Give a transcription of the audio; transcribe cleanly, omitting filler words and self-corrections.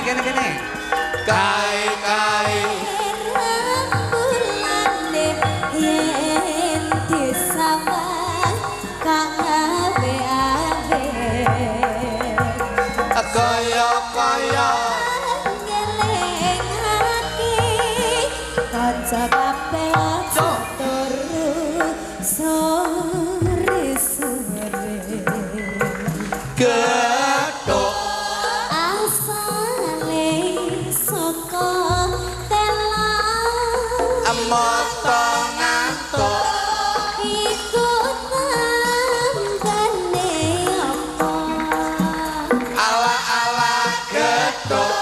kene. Kai Rambulane yen disawang kang abe-abe kaya ngeling hati kanca kabeh aja turu sore-sore gedhok asale saka tela mata ngantuk ikut tambane apa ala-ala gedhok